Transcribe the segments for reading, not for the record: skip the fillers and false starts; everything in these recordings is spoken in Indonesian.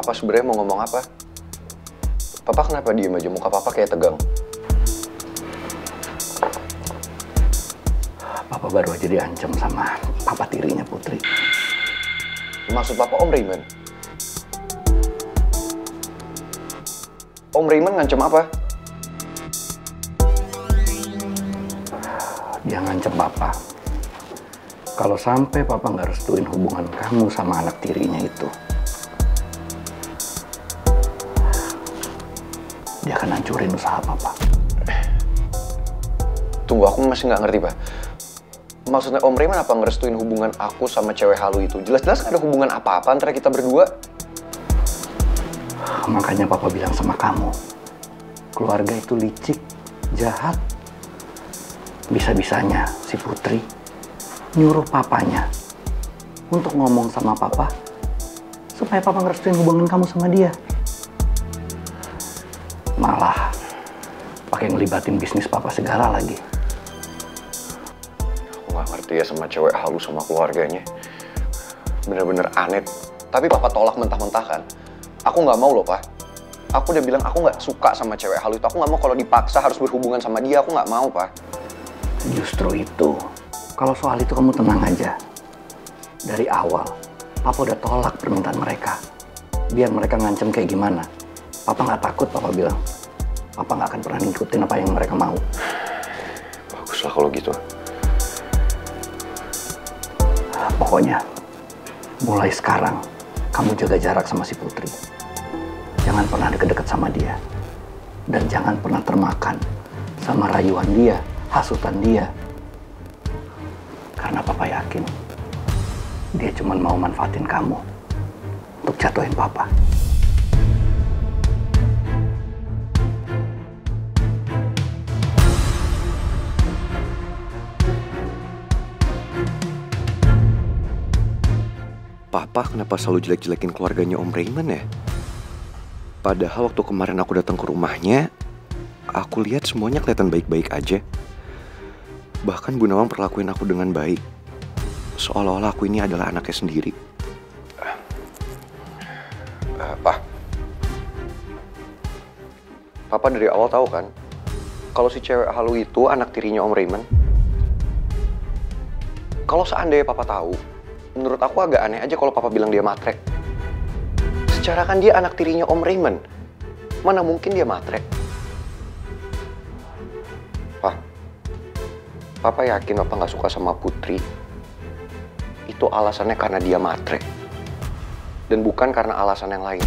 Papa sebenarnya mau ngomong apa? Papa kenapa diem aja? Muka Papa kayak tegang. Papa baru aja diancam sama papa tirinya Putri. Maksud Papa Om Raymond? Om Raymond ngancam apa? Dia ngancam Papa. Kalau sampai Papa nggak restuin hubungan kamu sama anak tirinya itu, dia akan hancurin usaha Papa. Tunggu, aku masih nggak ngerti, Pak. Maksudnya Om Raymond apa ngerestuin hubungan aku sama cewek halu itu? Jelas-jelas nggak ada hubungan apa-apa antara kita berdua. Makanya Papa bilang sama kamu, keluarga itu licik, jahat. Bisa-bisanya si Putri nyuruh papanya untuk ngomong sama Papa supaya Papa ngerestuin hubungan kamu sama dia. Malah pakai ngelibatin bisnis Papa segala lagi. Aku nggak ngerti ya sama cewek halu sama keluarganya. Bener-bener aneh. Tapi Papa tolak mentah-mentah kan. Aku nggak mau loh, Pak. Aku udah bilang aku nggak suka sama cewek halu itu. Aku nggak mau kalau dipaksa harus berhubungan sama dia. Aku nggak mau, Pak. Justru itu, kalau soal itu kamu tenang aja. Dari awal, Papa udah tolak permintaan mereka. Biar mereka ngancem kayak gimana. Papa nggak takut, Papa bilang. Papa nggak akan pernah ngikutin apa yang mereka mau. Baguslah kalau gitu. Pokoknya, mulai sekarang, kamu jaga jarak sama si Putri. Jangan pernah deket-deket sama dia. Dan jangan pernah termakan sama rayuan dia, hasutan dia. Karena Papa yakin, dia cuma mau manfaatin kamu untuk jatuhin Papa. Papa kenapa selalu jelek-jelekin keluarganya Om Raymond ya? Padahal waktu kemarin aku datang ke rumahnya, aku lihat semuanya kelihatan baik-baik aja. Bahkan Bu Nawang perlakuin aku dengan baik. Seolah-olah aku ini adalah anaknya sendiri. Papa dari awal tahu kan, kalau si cewek halu itu anak tirinya Om Raymond. Kalau seandainya Papa tahu, menurut aku agak aneh aja kalau Papa bilang dia matrek. Secara kan dia anak tirinya Om Raymond. Mana mungkin dia matrek? Papa yakin Papa nggak suka sama Putri. Itu alasannya karena dia matrek. Dan bukan karena alasan yang lain.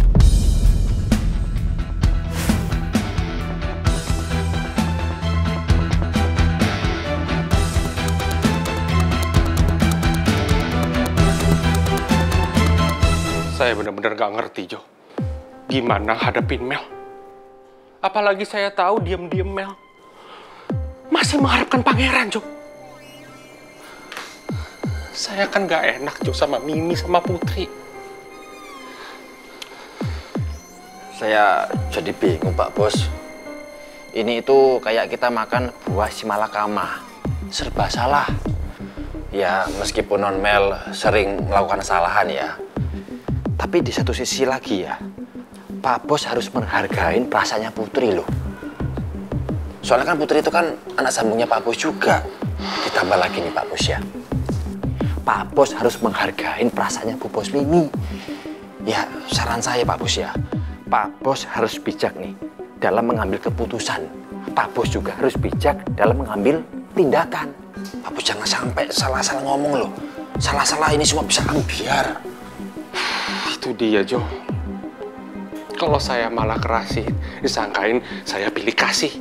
Saya benar-benar gak ngerti, Jo. Gimana hadapin Mel? Apalagi saya tahu diam-diam Mel masih mengharapkan pangeran, Jo. Saya kan gak enak, Jo, sama Mimi, sama Putri. Saya jadi bingung, Pak Bos. Ini itu kayak kita makan buah si malakama. Serba salah. Ya, meskipun Non Mel sering melakukan kesalahan ya. Tapi di satu sisi lagi ya, Pak Bos harus menghargai perasaannya Putri loh. Soalnya kan Putri itu kan anak sambungnya Pak Bos juga. Ditambah lagi nih Pak Bos ya. Pak Bos harus menghargai perasaannya Bu Bos Mimi. Ya, saran saya Pak Bos ya. Pak Bos harus bijak nih dalam mengambil keputusan. Pak Bos juga harus bijak dalam mengambil tindakan. Pak Bos jangan sampai salah-salah ngomong loh. Salah-salah ini semua bisa ambiar. Itu dia, Jo. Kalau saya malah kerasin, disangkain saya pilih kasih.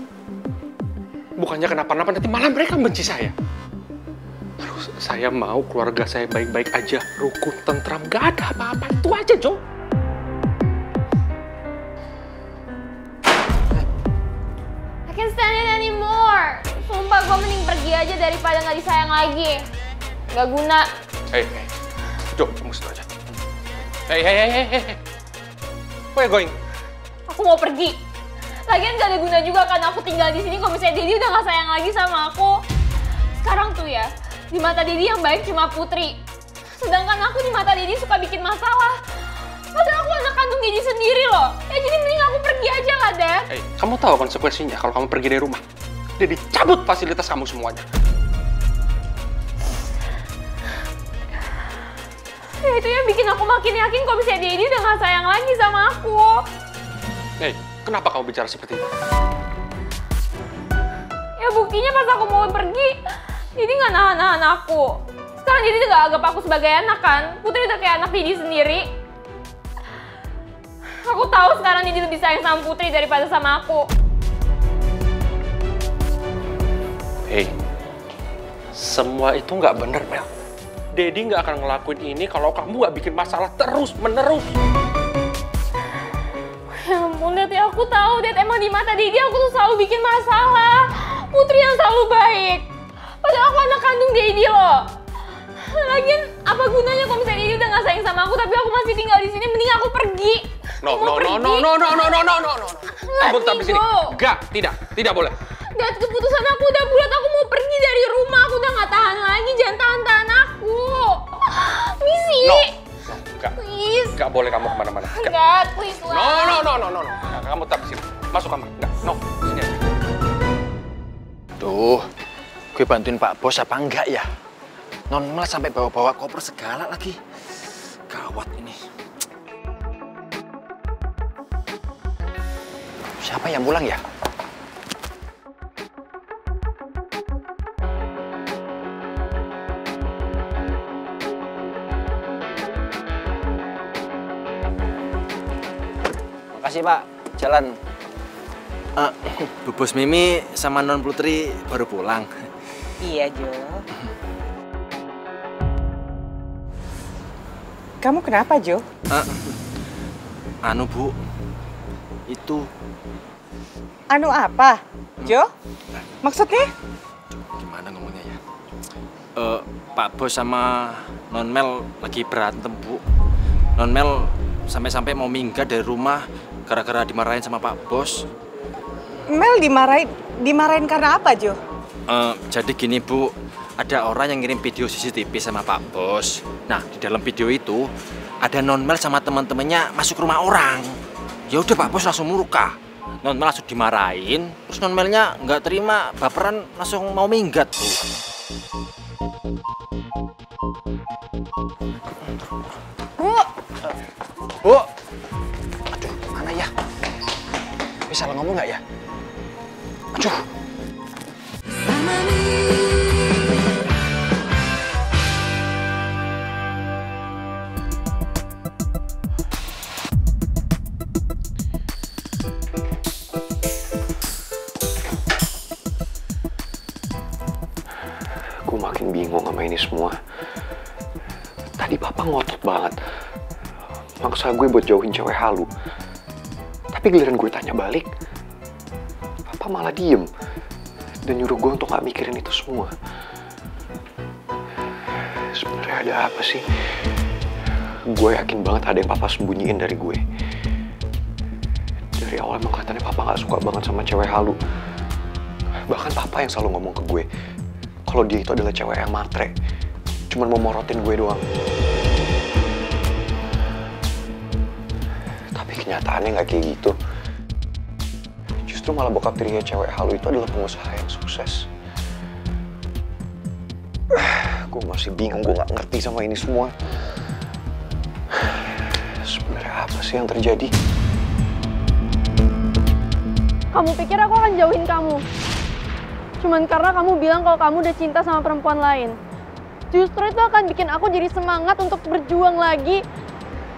Bukannya kenapa-napa, nanti malah mereka benci saya. Terus saya mau keluarga saya baik-baik aja, rukun, tentram, gak ada apa-apa. Itu aja, Jo. I can't stand it anymore. Sumpah gue mending pergi aja daripada gak disayang lagi. Gak guna. Hei, Jo, tunggu situ aja. Hei. Where you going? Aku mau pergi. Lagian gak ada guna juga kan aku tinggal di sini kalau misalnya Dedi udah gak sayang lagi sama aku. Sekarang tuh ya, di mata Dedi yang baik cuma Putri. Sedangkan aku di mata Dedi suka bikin masalah. Padahal aku anak kandung Dedi sendiri loh. Ya jadi mending aku pergi aja lah, Dad. Hei, kamu tahu konsekuensinya kalau kamu pergi dari rumah? Dia dicabut fasilitas kamu semuanya. Ya itu yang bikin aku makin yakin kalau misalnya Dedi udah gak sayang lagi sama aku. Hei, kenapa kamu bicara seperti itu? Ya buktinya pas aku mau pergi, Dedi gak nahan-nahan aku. Sekarang Dedi udah gak anggap aku sebagai anak kan. Putri udah kayak anak Dedi sendiri. Aku tahu sekarang Dedi lebih sayang sama Putri daripada sama aku. Hei, semua itu nggak bener, Mel. Dedi nggak akan ngelakuin ini kalau kamu nggak bikin masalah terus-menerus. Ya ampun, Dad, ya aku tahu, Dad, emang di mata Dedi aku tuh selalu bikin masalah. Putri yang selalu baik. Padahal aku anak kandung Dedi loh. Lagian apa gunanya kalau misalnya Dedi udah gak sayang sama aku tapi aku masih tinggal di sini, mending aku pergi. No. Kamu tetap di sini. Enggak, tidak boleh. Dad, keputusan aku udah bulat, aku mau pergi dari rumah, aku udah gak tahan lagi, jangan tahan-tahan aku. Misi. No, enggak. Please. Enggak boleh kamu kemana-mana. Dad, please lah. No. Kamu tetap di sini. Masuk kamar. Enggak, no. Sini aja. Duh, gue bantuin Pak Bos apa enggak ya? Non Mel sampai bawa-bawa koper segala lagi. Gawat ini. Siapa yang pulang ya? Makasih Pak, jalan. Bu Bos Mimi sama Non Putri baru pulang. Iya, Jo. Kamu kenapa, Jo? Anu Bu, itu Anu apa, Jo? Maksudnya? gimana ngomongnya ya? Pak Bos sama Non Mel lagi berantem Bu. Non Mel sampai-sampai mau minggat dari rumah gara-gara dimarahin sama Pak Bos. Mel dimarahin karena apa, Jo? Jadi gini Bu, ada orang yang ngirim video CCTV sama Pak Bos. Nah di dalam video itu ada Non Mel sama teman-temannya masuk rumah orang. Ya udah Pak Bos langsung murka. Non Mel langsung dimarahin, terus Non Melnya nggak terima, baperan langsung mau minggat Bu. Bu, aduh mana ya? Bisa ngomong nggak ya? Aduh. Gue makin bingung sama ini semua. Tadi papa ngotot banget maksa gue buat jauhin cewek halu. Tapi giliran gue tanya balik, papa malah diem dan nyuruh gue untuk gak mikirin itu semua. Sebenarnya ada apa sih? Gue yakin banget ada yang papa sembunyiin dari gue. Dari awal emang kelihatannya papa gak suka banget sama cewek halu. Bahkan papa yang selalu ngomong ke gue kalau dia itu adalah cewek yang matre, cuman mau morotin gue doang. Tapi kenyataannya nggak kayak gitu. Justru malah bokap tirinya cewek halu itu adalah pengusaha yang sukses. Gue masih bingung, gue nggak ngerti sama ini semua. Sebenarnya apa sih yang terjadi? Kamu pikir aku akan jauhin kamu? Cuman karena kamu bilang kalau kamu udah cinta sama perempuan lain. Justru itu akan bikin aku jadi semangat untuk berjuang lagi,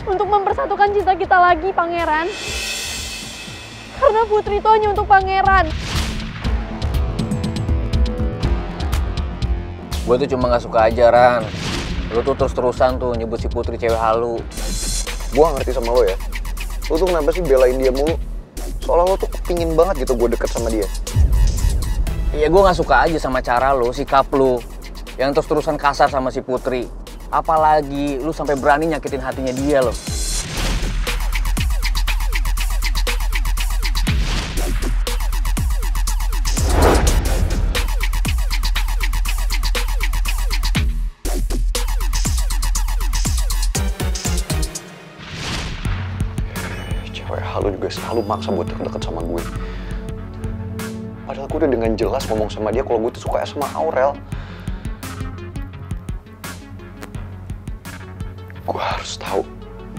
untuk mempersatukan cinta kita lagi, Pangeran. Karena Putri itu hanya untuk Pangeran. Gue tuh cuma gak suka aja, Ran. Lu tuh terus-terusan tuh nyebut si Putri cewek halu. Gue gak ngerti sama lo ya. Lo tuh kenapa sih belain dia mulu? Soalnya lo tuh kepingin banget gitu gue deket sama dia. Iya gue gak suka aja sama cara lu, sikap lu yang terus-terusan kasar sama si Putri. Apalagi lu sampai berani nyakitin hatinya dia loh. juga selalu maksa buat deket sama gue. Padahal gue udah dengan jelas ngomong sama dia kalau gue tuh suka sama Aurel.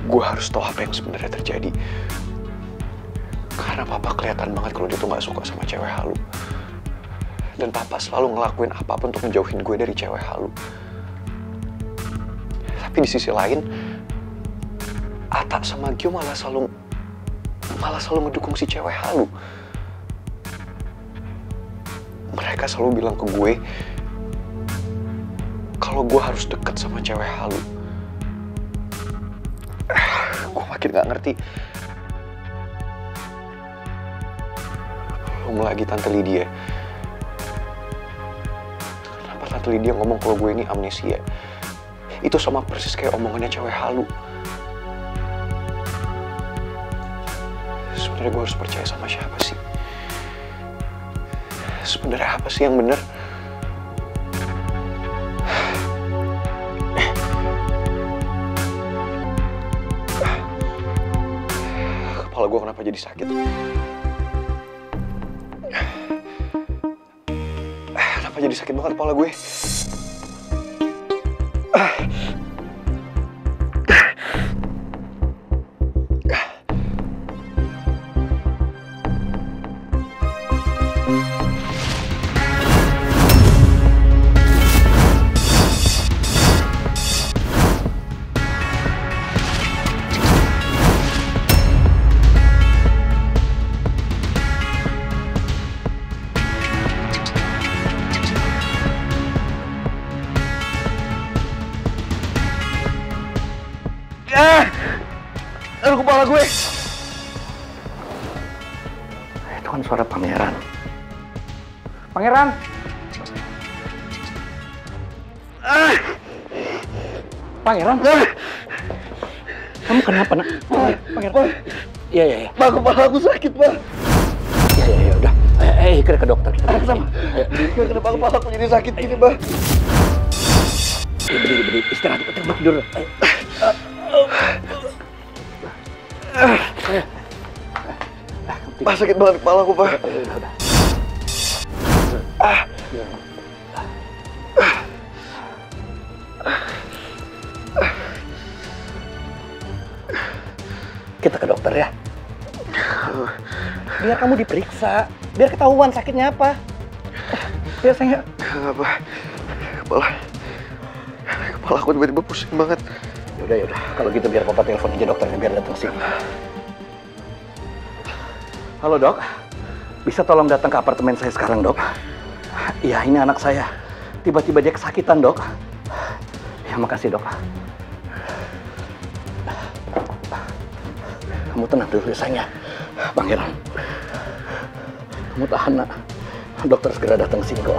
Gue harus tahu apa yang sebenarnya terjadi. Karena papa kelihatan banget kalau dia tuh gak suka sama cewek halu. Dan papa selalu ngelakuin apapun untuk menjauhin gue dari cewek halu. Tapi di sisi lain, Ata sama Gio malah selalu ngedukung si cewek halu. Mereka selalu bilang ke gue kalau gue harus deket sama cewek halu. Gue makin gak ngerti. Belum lagi Tante Lydia. Kenapa Tante Lydia ngomong kalau gue ini amnesia? Itu sama persis kayak omongannya cewek halu. Sebenarnya gue harus percaya sama siapa sih? Sebenarnya apa sih yang benar? Kepala gue kenapa jadi sakit? Kenapa jadi sakit banget kepala gue? Aduh, kepala gue. Itu kan suara Pangeran. Pangeran! Pangeran? Kamu kenapa, nak? Pangeran? Iya. Pak, kepala aku sakit, Pak. Iya, udah. Kita ke dokter. Kita sama. Kenapa kepala aku jadi sakit gini, Pak? Berdiri. Istirahat, kita tidur. Pak, sakit banget kepala aku, Pak. Udah. Kita ke dokter ya. Biar kamu diperiksa, biar ketahuan sakitnya apa. Biar saya. Apa? Kepala aku tiba-tiba pusing banget. Yaudah. Kalau gitu biar papa telepon aja dokternya biar datang sini. Halo dok, bisa tolong datang ke apartemen saya sekarang dok? Iya, ini anak saya. Tiba-tiba dia kesakitan dok. Ya makasih dok. Kamu tenang dulu sayangnya. Pangeran, kamu tahan nak. Dokter segera datang sini kok.